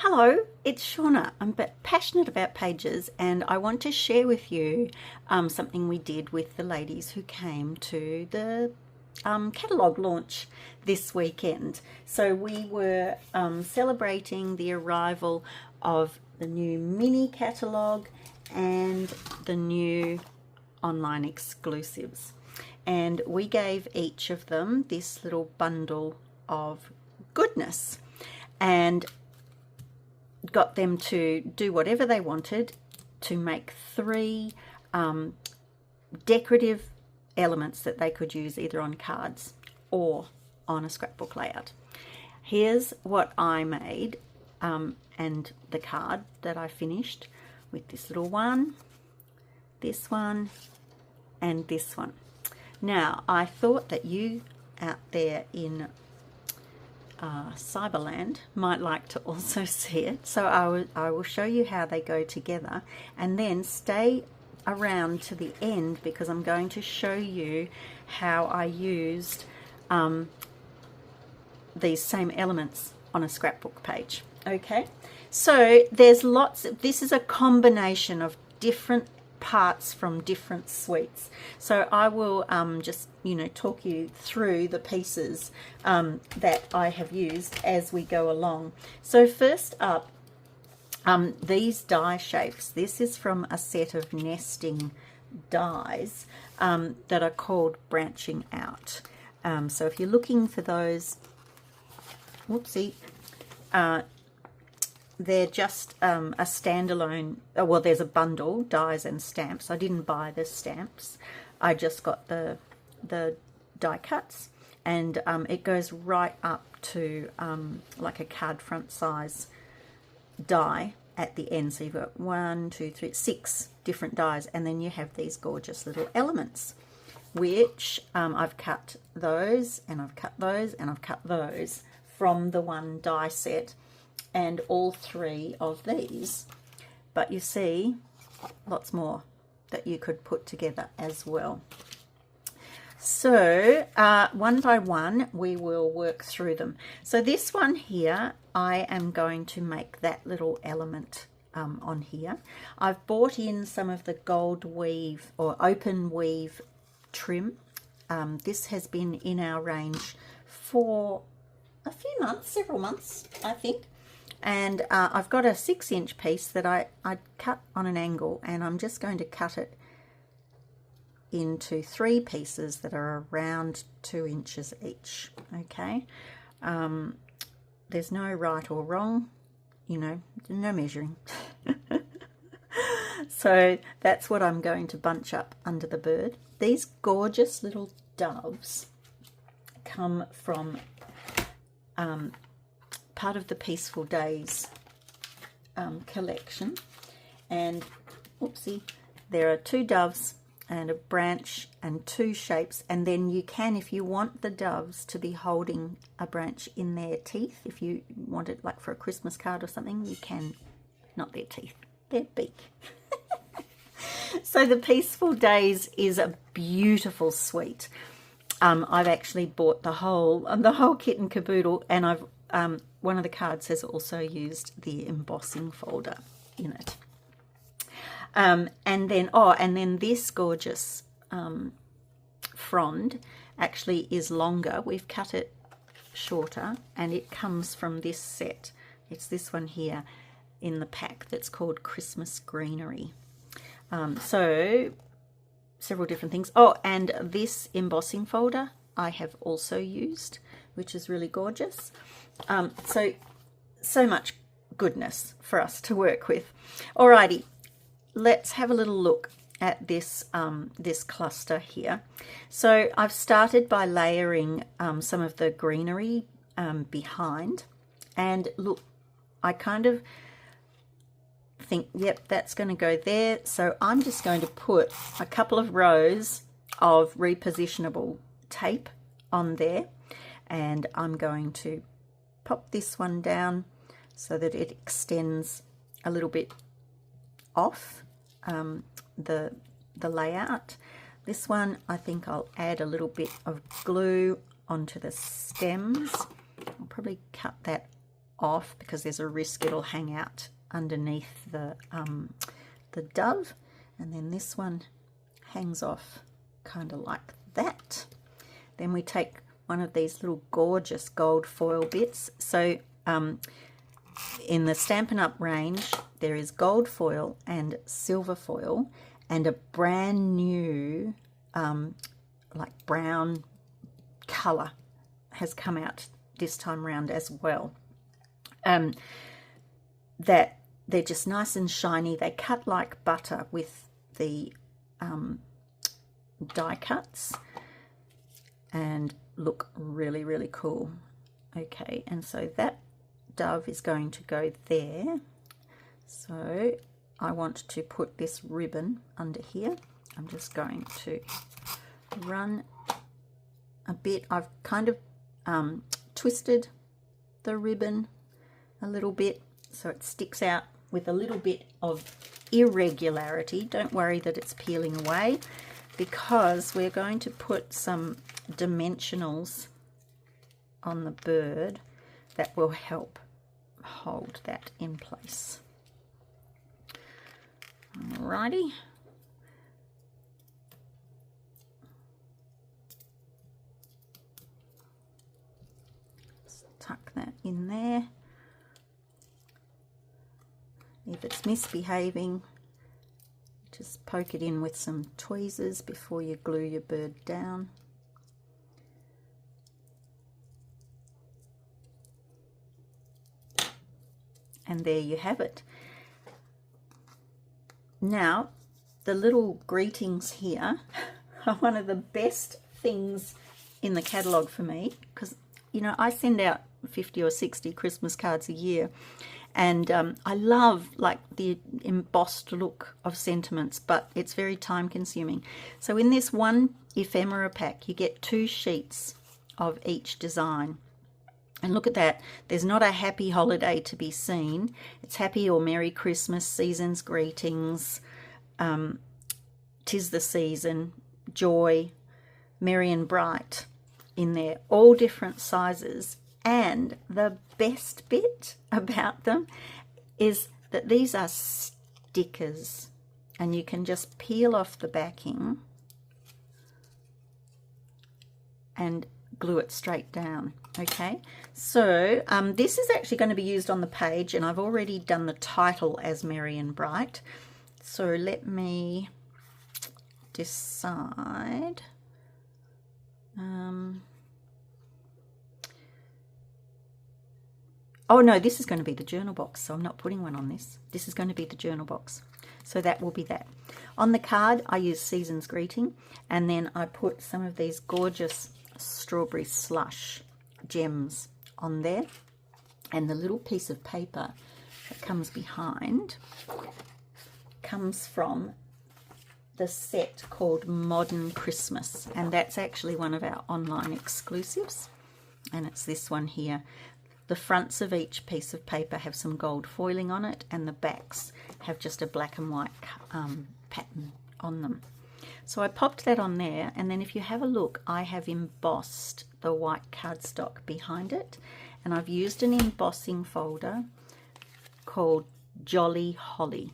Hello, it's Shaunna. I'm passionate about pages and I want to share with you something we did with the ladies who came to the catalogue launch this weekend. So we were celebrating the arrival of the new Mini Catalogue and the new online exclusives. And we gave each of them this little bundle of goodness and got them to do whatever they wanted to make three decorative elements that they could use either on cards or on a scrapbook layout. Here's what I made and the card that I finished with this little one, this one, and this one. Now, I thought that you out there in Cyberland might like to also see it, so I will show you how they go together, and then stay around to the end because I'm going to show you how I used these same elements on a scrapbook page. Okay, so there's lots of, this is a combination of different parts from different suites, so I will just talk you through the pieces that I have used as we go along. So first up, these die shapes. This is from a set of nesting dies that are called branching out. So if you're looking for those, whoopsie, they're just a standalone, well, there's a bundle, dies and stamps. I didn't buy the stamps. I just got the die cuts, and it goes right up to like a card front size die at the end. So you've got 1, 2, 3, 6 different dies, and then you have these gorgeous little elements, which I've cut those, and I've cut those, and I've cut those from the one die set, and all three of these. But you see lots more that you could put together as well. So one by one we will work through them. So this one here, I am going to make that little element on here. I've bought in some of the gold weave or open weave trim. This has been in our range for a few months, several months I think. And I've got a 6-inch piece that I cut on an angle, and I'm just going to cut it into 3 pieces that are around 2 inches each. Okay, there's no right or wrong, no measuring. So that's what I'm going to bunch up under the bird. These gorgeous little doves come from part of the Peaceful Days collection, and oopsie, there are 2 doves and a branch and 2 shapes, and then you can, if you want the doves to be holding a branch in their teeth, if you want it like for a Christmas card or something, you can, not their teeth, their beak. So the Peaceful Days is a beautiful suite. I've actually bought the whole kit and caboodle, and I've one of the cards has also used the embossing folder in it. And then this gorgeous frond actually is longer. We've cut it shorter, and it comes from this set. It's this one here in the pack that's called Christmas Greenery. So several different things. Oh, and this embossing folder I have also used, which is really gorgeous. So much goodness for us to work with. Alrighty, let's have a little look at this this cluster here. So I've started by layering some of the greenery behind, and look, I kind of think, yep, that's going to go there. So I'm just going to put a couple of rows of repositionable tape on there, and I'm going to pop this one down so that it extends a little bit off the layout. This one, I think I'll add a little bit of glue onto the stems. I'll probably cut that off because there's a risk it'll hang out underneath the dove. And then this one hangs off kind of like that. Then we take one of these little gorgeous gold foil bits. So in the Stampin' Up range, there is gold foil and silver foil, and a brand new like brown color has come out this time around as well. That they're just nice and shiny. They cut like butter with the die cuts and look really, really cool. Okay, and so that dove is going to go there. So I want to put this ribbon under here. I'm just going to run a bit. I've kind of twisted the ribbon a little bit so it sticks out with a little bit of irregularity. Don't worry that it's peeling away, because we're going to put some dimensionals on the bird that will help hold that in place. Alrighty. Let's tuck that in there. If it's misbehaving, just poke it in with some tweezers before you glue your bird down. And there you have it. Now, the little greetings here are one of the best things in the catalogue for me, because, you know, I send out 50 or 60 Christmas cards a year, and I love like the embossed look of sentiments, but it's very time consuming. So in this one ephemera pack, you get 2 sheets of each design. And look at that, there's not a happy holiday to be seen. It's happy or Merry Christmas, season's greetings, 'tis the season, joy, merry and bright in there, all different sizes. And the best bit about them is that these are stickers, and you can just peel off the backing and glue it straight down. Okay, so this is actually going to be used on the page, and I've already done the title as Merry and Bright. So let me decide. Oh no, this is going to be the journal box, so I'm not putting one on this. This is going to be the journal box. So that will be that. On the card, I use Season's Greeting, and then I put some of these gorgeous strawberry slush gems on there. And the little piece of paper that comes behind comes from the set called Modern Christmas, and that's actually one of our online exclusives, and it's this one here. The fronts of each piece of paper have some gold foiling on it, and the backs have just a black and white pattern on them. So I popped that on there, and then if you have a look, I have embossed the white cardstock behind it, and I've used an embossing folder called Jolly Holly,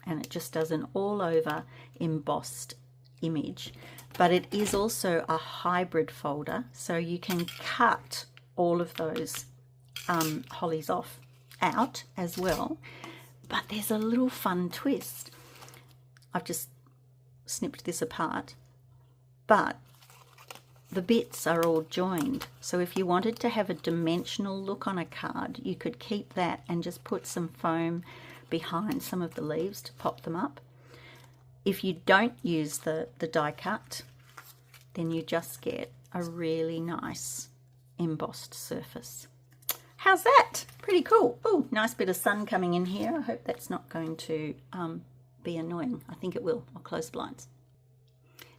and it just does an all over embossed image, but it is also a hybrid folder, so you can cut all of those hollies out as well. But there's a little fun twist. I've just snipped this apart, but the bits are all joined, so if you wanted to have a dimensional look on a card, you could keep that and just put some foam behind some of the leaves to pop them up. If you don't use the die cut, then you just get a really nice embossed surface. How's that? Pretty cool. Oh, nice bit of sun coming in here. I hope that's not going to be annoying. I think it will. I'll close the blinds.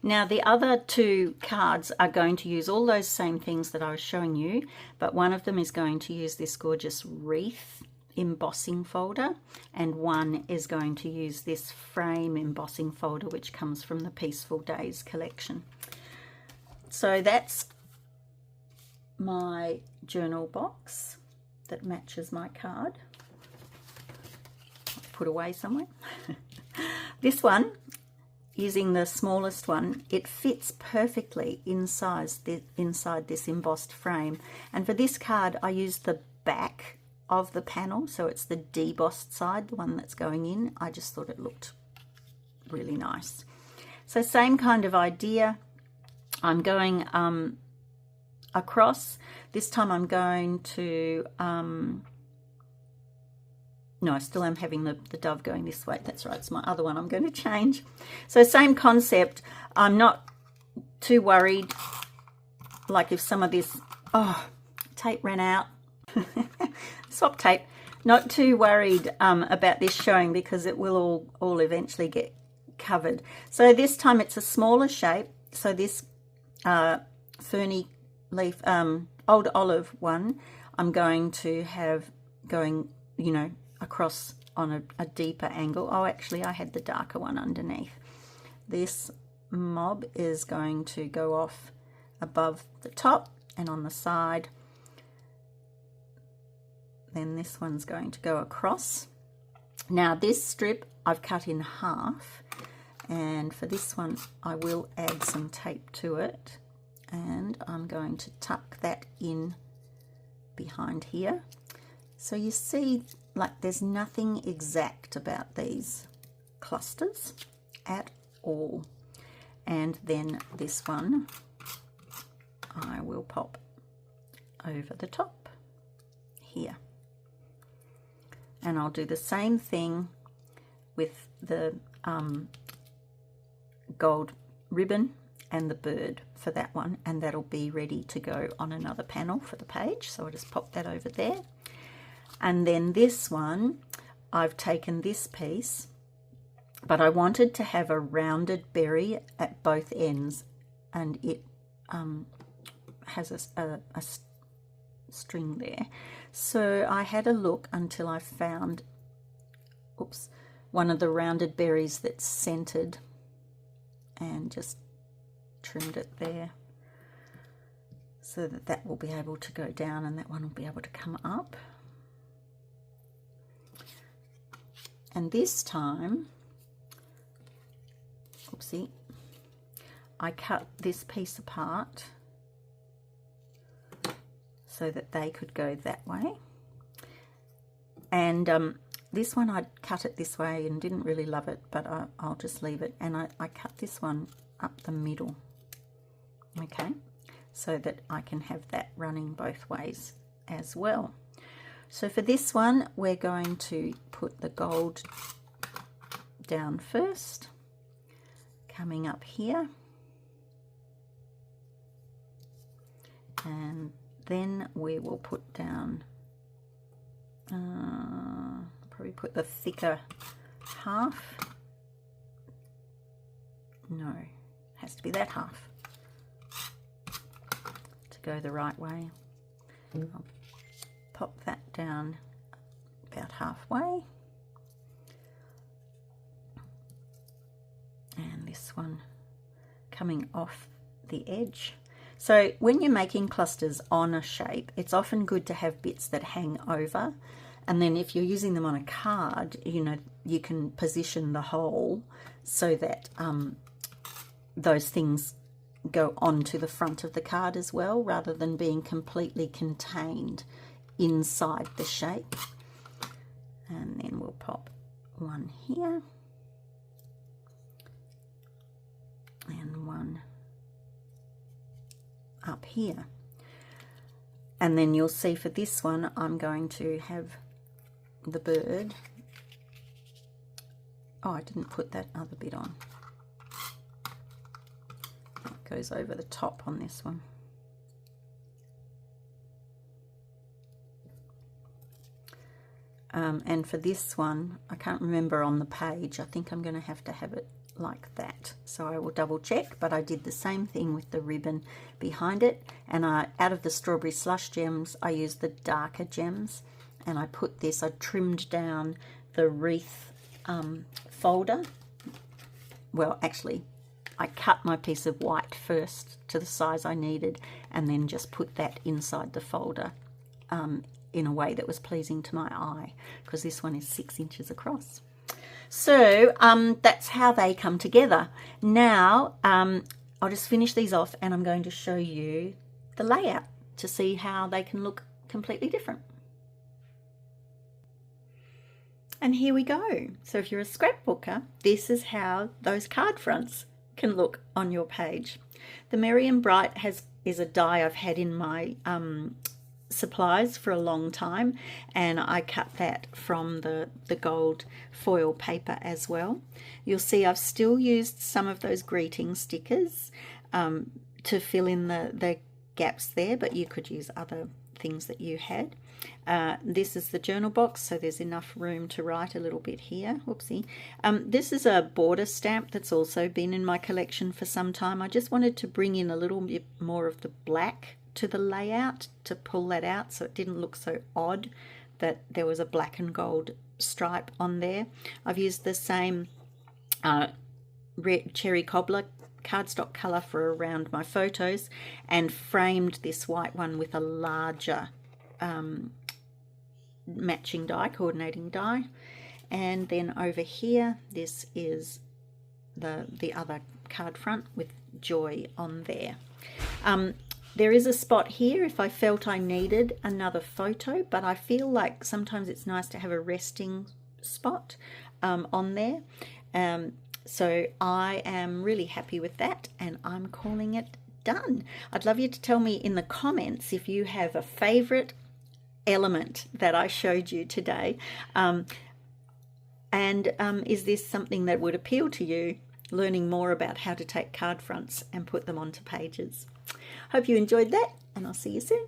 Now the other 2 cards are going to use all those same things that I was showing you, but one of them is going to use this gorgeous wreath embossing folder, and one is going to use this frame embossing folder, which comes from the Peaceful Days collection. So that's my journal box that matches my card. Put away somewhere. This one, using the smallest one, it fits perfectly inside this embossed frame. And for this card, I used the back of the panel, so it's the debossed side, the one that's going in. I just thought it looked really nice. So same kind of idea. I'm going across. This time I'm going to, no, I still am having the dove going this way. That's right, it's my other one I'm going to change. So same concept. I'm not too worried, like if some of this, oh, tape ran out. Swap tape. Not too worried about this showing, because it will all eventually get covered. So this time it's a smaller shape. So this ferny leaf, old olive one, I'm going to have going, you know, across on a deeper angle. Oh, actually I had the darker one underneath. This mob is going to go off above the top and on the side. Then this one's going to go across. Now this strip I've cut in half, and for this one I will add some tape to it, and I'm going to tuck that in behind here. So you see, like, there's nothing exact about these clusters at all. And then this one I will pop over the top here. And I'll do the same thing with the gold ribbon and the bird for that one, and that'll be ready to go on another panel for the page. So I'll just pop that over there. And then this one, I've taken this piece, but I wanted to have a rounded berry at both ends, and it has a string there. So I had a look until I found, oops, one of the rounded berries that's centered, and just trimmed it there so that that will be able to go down and that one will be able to come up. And this time, oopsie, I cut this piece apart so that they could go that way. And this one, I cut it this way and didn't really love it, but I'll just leave it. And I cut this one up the middle, okay, so that I can have that running both ways as well. So for this one, we're going to put the gold down first, coming up here, and then we will put down, probably put the thicker half. No, has to be that half to go the right way. I'll pop that down about halfway, and this one coming off the edge. So when you're making clusters on a shape, it's often good to have bits that hang over, and then if you're using them on a card, you know, you can position the whole so that those things go onto the front of the card as well, rather than being completely contained inside the shape. And then we'll pop one here and one up here. And then you'll see for this one, I'm going to have the bird. Oh, I didn't put that other bit on. It goes over the top on this one. And for this one, I can't remember on the page, I think I'm going to have it like that. So I will double check, but I did the same thing with the ribbon behind it. And out of the strawberry slush gems, I used the darker gems, and I put this, I trimmed down the wreath folder. Well, actually, I cut my piece of white first to the size I needed, and then just put that inside the folder in a way that was pleasing to my eye, because this one is 6 inches across. So that's how they come together. Now I'll just finish these off and I'm going to show you the layout to see how they can look completely different. And here we go. So if you're a scrapbooker, this is how those card fronts can look on your page. The Merry and Bright is a die I've had in my supplies for a long time, and I cut that from the gold foil paper as well. You'll see I've still used some of those greeting stickers to fill in the gaps there, but you could use other things that you had. This is the journal box, so there's enough room to write a little bit here. Whoopsie. This is a border stamp that's also been in my collection for some time. I just wanted to bring in a little bit more of the black to the layout to pull that out so it didn't look so odd that there was a black and gold stripe on there. I've used the same red cherry cobbler cardstock colour for around my photos and framed this white one with a larger matching die, coordinating die. And then over here, this is the other card front with joy on there. There is a spot here if I felt I needed another photo, but I feel like sometimes it's nice to have a resting spot on there. So I am really happy with that, and I'm calling it done. I'd love you to tell me in the comments if you have a favorite element that I showed you today, and is this something that would appeal to you, learning more about how to take card fronts and put them onto pages. Hope you enjoyed that, and I'll see you soon.